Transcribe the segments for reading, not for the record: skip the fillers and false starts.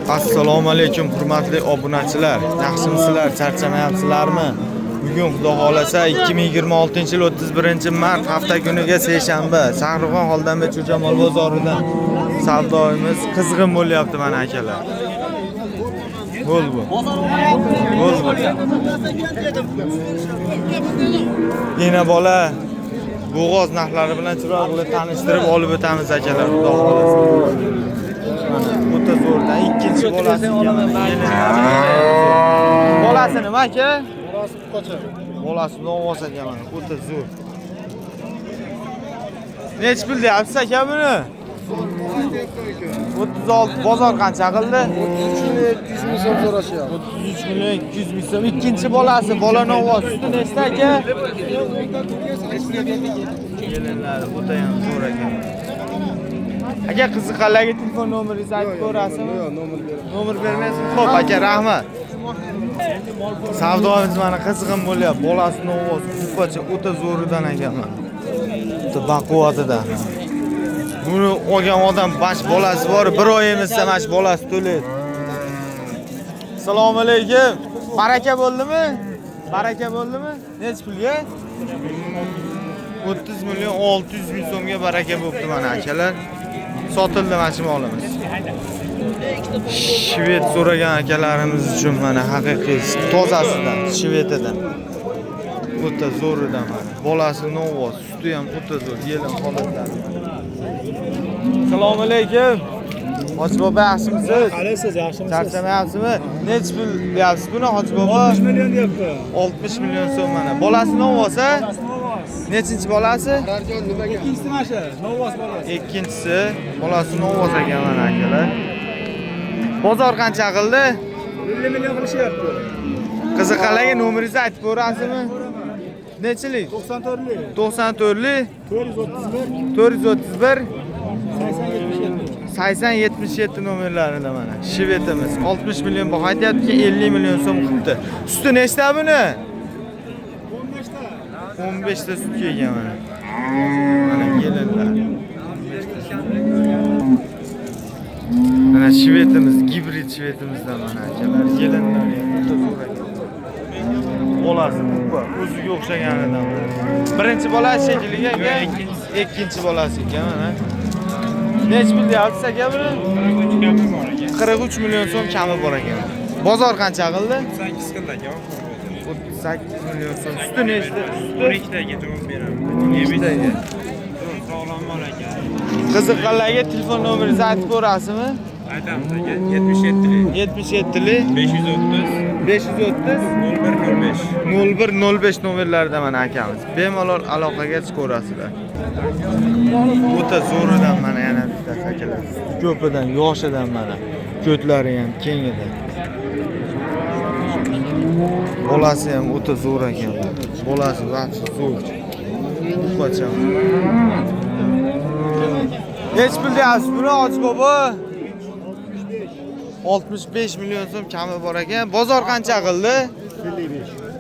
Assalomu alaykum hurmatli obunachilar. Yaxshimisizlar, charchamayapsizlarmi? Bugun xudo xolasa 2026-yil 31-mart hafta kuniga seshanba Shahrixon Xoldambe Cho'jamol bozoridan savdoimiz qizg'in bo'lyapti mana akalar. Bo'l bu. Yana bola bo'g'oz narxlari bilan chiroyli tanishtirib olib o'tamiz akalar, xudo xolasa. O'ta zo'rdan ikkinchi bolasi bolasi nima aka? Bolasi qocha. Bolasi novvos aka mana, o'ta zo'r. Nech pul deyapsiz aka buni? 36 bozor qancha qildi? 33 ming so'm so'rashyapti. 33 million 200 ming so'm. Ikkinchi bolasi, bola novvos. Suti nechta aka? Kelinlari o'ta ham zo'r ekan. Aka qiziqarlarga telefon nomeringizni aytib ko'rasizmi? Yo'q, nomer beraman. Nomer bermaysiz? Xo'p, aka, rahmat. Savdoimiz mana qizg'in bo'lyapti. Bolasi novvos, kupacha o'ta zo'ridan ekan mana. O'ta baquvvatidan. Buni olgan odam bash bolasi bor, bir oy emizsa mash bolasi to'laydi. Assalomu alaykum. Baraka bo'ldimi? Baraka bo'ldimi? Nech pulga? 30 million 600 ming so'mga baraka bo'pti mana akalar. Sotildi mana shu molimiz. Shved so'ragan akalarimiz uchun mana haqiqiy tozasidan, shvedidan. O'ta zo'ridan mana. Bolasi novvos, suti ham o'ta zo'r, yelin holatlar. Assalomu alaykum. Hoji bobo yaxshimisiz? Qalaysiz, yaxshimisiz? Charchamayapsizmi? Nech pul deyapsiz buni Hoji bobo? 60 million deyapti. 60 million so'm mana. Bolasi novvos a? Nechinchi bolasi? Darjon nimaga? Ikkinchisi mana shu, novvos bolasi. Ikkinchisi bolasi novvos ekan mana akalar. Bozor qancha qildi? 50 million qilishyapti. Qiziqarlarga nomeringizni aytib ko'rasizmi? Nechilik? 94lik. 94lik 431 431 8077. 8077 nomerlarida mana. Shvetimiz 60 million baho aytyapti, 50 million so'm qilibdi. Suti nechta buni? 15 ta. 15 ta sut kelgan mana. Mana kelinlar. Mana shvetimiz, gibrid shvetimizdan mana akalar. Kelinlar o'ta zo'r ekan. Bolasi kupa, o'ziga o'xshaganidan. Birinchi bolasi shekilli ekan, ikkinchi bolasi ekan mana. Nech pul deyapsiz aka buni? 43 million so'm kami bor ekan. Bozor qancha qildi? 38 qildi aka. 38 million so'm. Suti nechta? 12 taga javob beraman. 12 taga. Sog'lom bola aka. Qiziqqanlarga telefon nomeringizni aytib ko'rasizmi? Aytamiz aka. 77lik 77lik 530 530 0105. 0105 nomerlarida mana akamiz. Bemalol aloqaga chiqaverasizlar. O'ta zo'ridan mana yana bitta akalar. Ko'pidan, yoshidan mana. Ko'tlari ham kengidan. Bolasi ham o'ta zo'r ekan. Bolasi vaqti zo'r. Upacha. Nech pul deyapsiz buni Hoji bobo? 65 million so'm kami bor ekan. Bozor qancha qildi?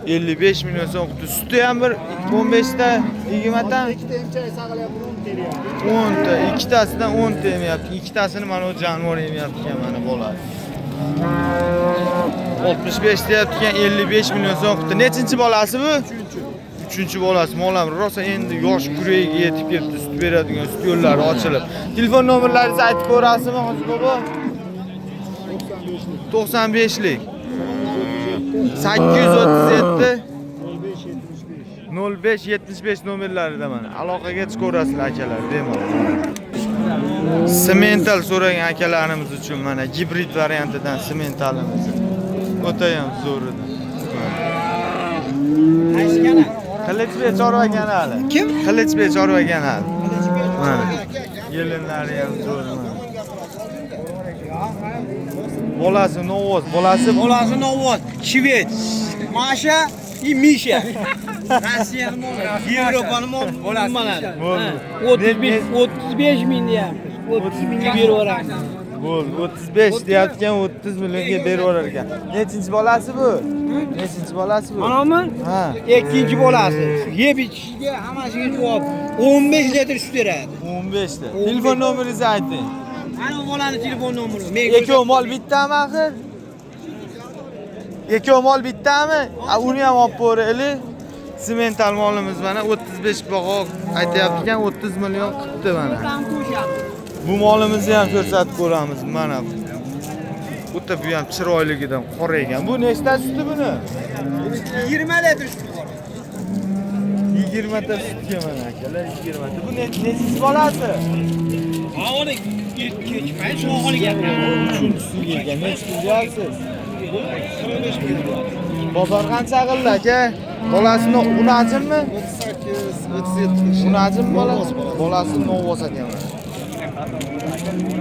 55 million so'm qildi. Suti ham bir 15 ta, 20 ta. Ikkita emchak saqlayapti, 10 teryapti. 10 ta, ikkitasidan 10 ta emyapti. Ikkitasini mana o jonivor emyapti ekan mana bolasi. 65 deyapti ekan, 55 million so'm qildi. Nechinchi bolasi bu? 3-chi bolasi. Molam rosa endi yosh kuragiga yetib kelibdi, sut beradigan sut yo'llari ochilib. Telefon nomerlaringizni aytib ko'rasizmi Hoji bobo? 95lik 837 0575 nomerlarida mana. Aloqaga chiqaverasizlar akalar, bemalol. Semental so'ragan akalarimiz uchun mana gibrid variantidan sementalimiz. O'ta ham zo'r edi. Qilichbek chorva kanali. Kim? Qilichbek chorva kanali. Mana. Yelinlari ham zo'r mana. Bolasi novvos, bolasi novvos, shved, Masha и Misha. Rossiyaning mo'li, Yevropaning mo'li. 35 ming deyapmiz. 30 mingga berib yuboramiz. Bo'l, 35 deyotgan 30 millionga berib yuborar ekan. Nechinchi bolasi bu? Nechinchi bolasi bu? Manami? Ha. Ikkinchi bolasi. Yeb ichishiga hammasiga javob 15 litr sut beradi. 15 ta. Telefon nomeringizni ayting. Mana bu bolani telefon nomeri. Ikkovi mol bittami axir? Ikkovi mol bittami? Uni ham olib ko'raylik. Semental molimiz mana 35 baho aytayapti ekan, 30 million qilibdi mana. Bu molimizni ham ko'rsatib ko'ramiz mana. O'ta bu ham chiroyligidan qoraygan. Bu nechta suti buni? 20 litr suti bor. 20 ta sutga mana akalar, 20 ta. Bu nechisi bolasi? Ha, uni kechmay so'g'ili gapiradi. Uchinchisiga ekan. Necha pul deyapsiz? 25 million. Bozor qancha qildi aka? Bolasini unajimmi? 38, 37. Unajim bolasi? Bolasini novvoz ekan.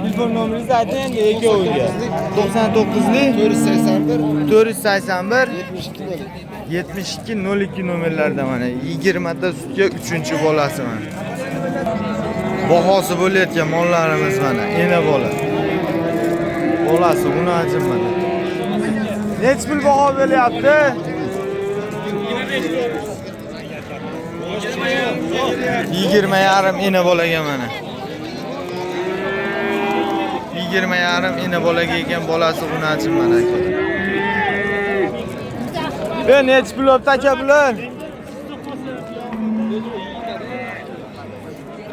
Telefon nomeringizni ayting endi ikkoviga. 99lik 481 481 72 7202 nomerlarda mana 20 ta sutga 3-bolasi mana. Bahosi bo'layotgan mollarimiz mana, ena bola. Bolasi unajim mana. Necha pul baho beryapti? 20,5 ena bolaga mana. 20,5 ena bolaga ekan, bolasi unajim mana aka. Ben necha pul olibdi aka bular?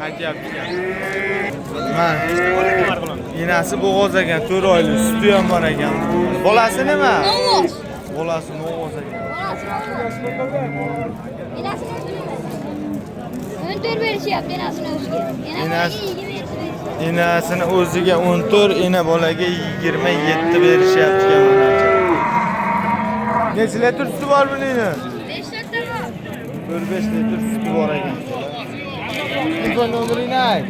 Qaytyapti ekan. Mana enasi bo'g'oz ekan, 4 oylik, suti ham bor ekan. Bolasi nima? Novvoz. Bolasi novvoz ekan. Önter berishyapti enasini o'ziga. Enasini o'ziga 14, ena bolaga 27 berishyapti ekan mana aka. Necha litr suti bor buning? 5 litr bor. 4-5 litr suti bor ekan. Telefon nomeringni ayt.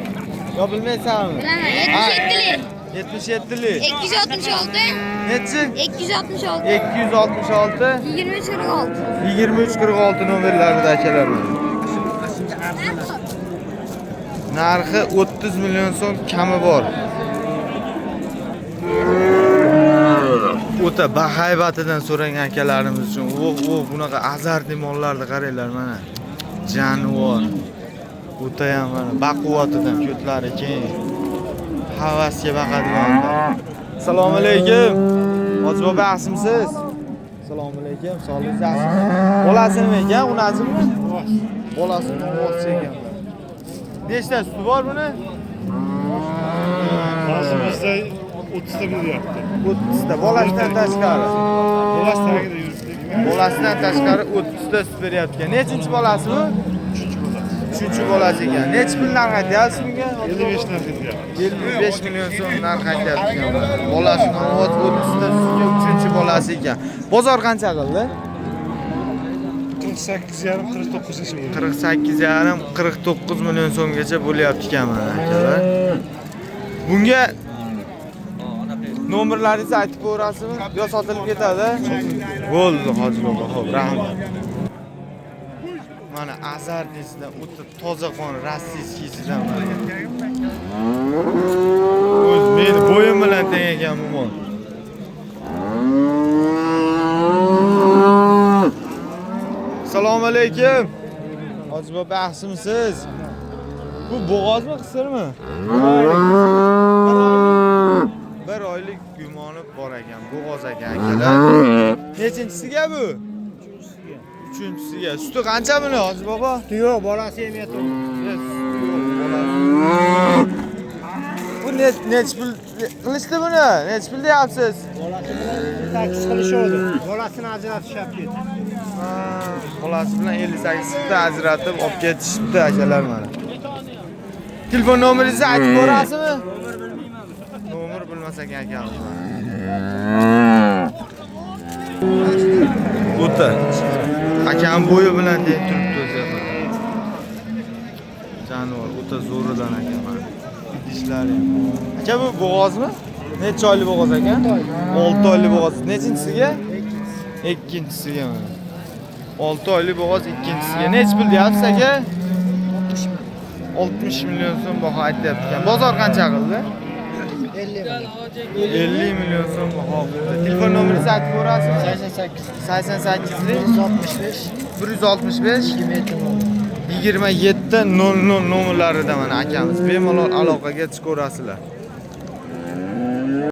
Yo bilmaysanmi? Bilaman. 77lik. 77lik. 266. Nechi? 266. 266 2346. 2346 nomerlarida akalar. Narxi 30 million so'm kami bor. O'ta bahaybatidan so'ragan akalarimiz uchun bunaqa azartli mollarni qaranglar mana. Jonivor. O'ta ham mana baquvvatidan ko'tlari keng. Havasga baqadigan. Assalomu alaykum. Hoji bobo yaxshimisiz? Assalomu alaykum. Sog'ligingiz yaxshimi? Bolasi nima ekan? Unazimi? Bolasi novvoz ekan. Nechta suti bor buni? Boshimizda 30 ta bo'lyapti. 30 ta. Bolasidan tashqari. Bolasi tagida yuribdi. Bolasidan tashqari 30 ta sut beryapti ekan. Nechinchi bolasi bu? 3-chi bolasi ekan. Necha pul narx aytyapsiz bunga? 55 narx etyapti. 55 million so'm narx aytyapti ekan. Bolasi novvoz 30 ta sutga 3-chi bolasi ekan. Bozor qancha qildi? 48,5 49 bo'ldi. 48,5 49 million so'mgacha bo'lyapti ekan mana akalar. Bunga nomerlaringizni aytib ko'rasizmi? Yo sotilib ketadi? Bo'ldi, hoji bobo. Xo'p, rahmat. Mana azartisidan o'ta toza qon rossiyskidan mana. O'z meni bo'yim bilan teng ekan bu mol. Assalomu alaykum. Hoji bobo yaxshimisiz? Bu bo'g'ozmi, qisirmi? Bir oylik gumoni bor ekan, bo'g'oz ekan akalar. Nechinchisiga bu? Uchinchisiga. Suti qancha buni, hoji bobo? Yo'q, bolasi yemayapti. Bu nech pul qilishdi buni? Nech pul deyapsiz? Bolasi bilan taksiz qilishadi. Bolasini ajratishyapti. Bolasi bilan 58 sutni ajratib olib ketishibdi akalar mana. Telefon nomeringizni aytib ko'rasizmi? Nomer bilmas ekan akamiz. O'ta. Akam bo'yi bilan deb turibdi o'zi. Jonivor o'ta zo'ridan aka mana. Idishlari. Aka bu bo'g'ozmi? Necha oylik bo'g'oz ekan? 6 oylik bo'g'oz. Nechinchisiga? Ikkinchisiga mana. 6 oylik bo'g'oz ikkinchisiga. Necha pul deyapsiz aka? 60 million so'm baho aytyapti ekan. Bozor qancha qildi? 50 million so'm baho qildi. Telefon nomeringizni aytib ko'rasizmi? 88 165 27 00 nomerlarida mana akamiz. Bemalol aloqaga chiqaverasizlar.